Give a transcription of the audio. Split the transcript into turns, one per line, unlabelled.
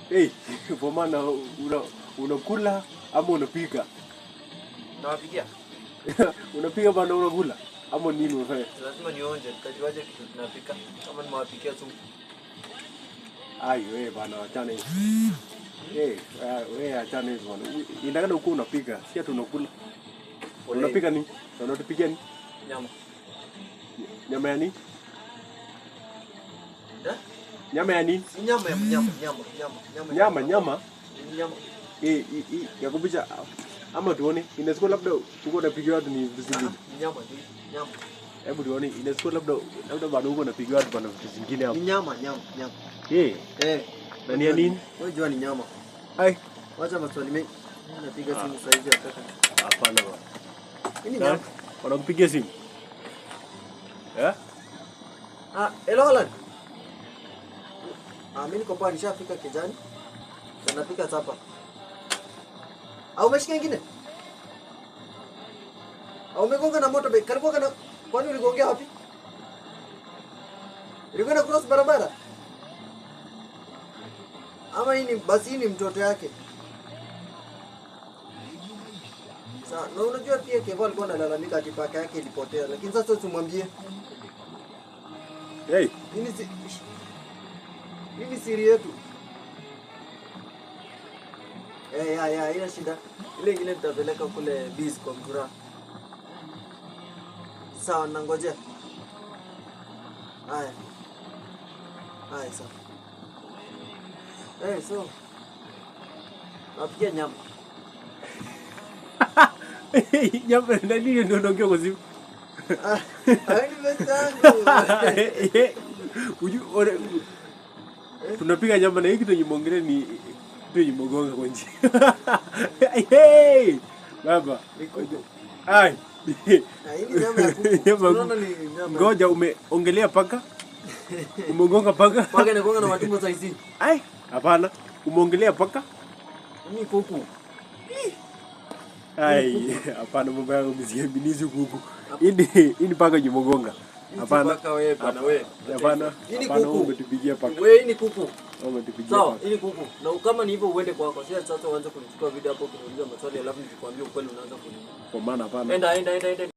Hey, kwa maana unakula ama unapika?
Nawapikia.
Unapika bana unakula ama nini unafanya?
Lazima nionje, nitajuaje kitu tunapika kama nimewapikia tu.
Ai wewe bana achana hizo. Wewe achana hizo bana. Inakana uko unapika, si ati unakula. Unapika nini? Unatupikia nini?
Nyama.
Nyama ya nini?
Eh?
Nyama ya nini?
Nyama.
Nyama.
Nyama.
Ya kupicha ama tuone inaweza labda uko unapigia watu ni vitu zingine.
Nyama.
Hebu tuone inaweza labda bado uko unapigia watu bana vitu zingine hapo.
Nyama.
Na ni ya nini?
Wewe jua ni nyama.
Ai,
Wacha maswali mengi. Napiga simu sasa hivi hapa.
hapana bwana.
Hii nyama.
Wanampigia simu.
Hello Alan. Mimi niko hapa nishafika kijani. Tunapika chapa. Au umeshika nyingine? Au umegonga na moto bike? Karibu kana kwani uligongea wapi? Ulikwenda cross barabara? Ama hii ni basi hii ni mtoto yake. Sasa na unajua pia Kevo alikuwa analalamika ati paka yake ilipotea, lakini sasa usimwambie.
Hey,
Hii ni siri yetu. Ina shida. Ile ingine tutapeleka kule biz kwa Mtura. Sawa, nangojea. Haya sawa. So. Napikia nyama.
nyama na nini ndio unaongea kwa simu?
Ni mesangu.
Tunapika nyama na hiki tunyemongelea ni tunyemogonga kwa njia. Hey! Baba. Ai.
Hii nyama ya kuku. Unaona ni nyama.
Ngoja umeongelea paka? Umegonga paka?
Paka inagonga na matumbo saa hizi.
Ai, hapana. Umeongelea paka?
Ni kuku.
Ai, hapana mambo yangu msiaminizi kuku. Hii ni paka nyemogonga.
Hapana. Paka wewe bwana wewe.
Hapana.
Hii ni kuku.
Umetupigia paka.
Wewe hii ni kuku.
Umetupigia.
Sawa, hii ni kuku. Na kama ni hivyo uende kwako. Sasa uanze kunichukua video hapo kuniuliza maswali alafu nikikwambia ukweli unaanza kuniuliza.
Kwa maana hapana.
Enda.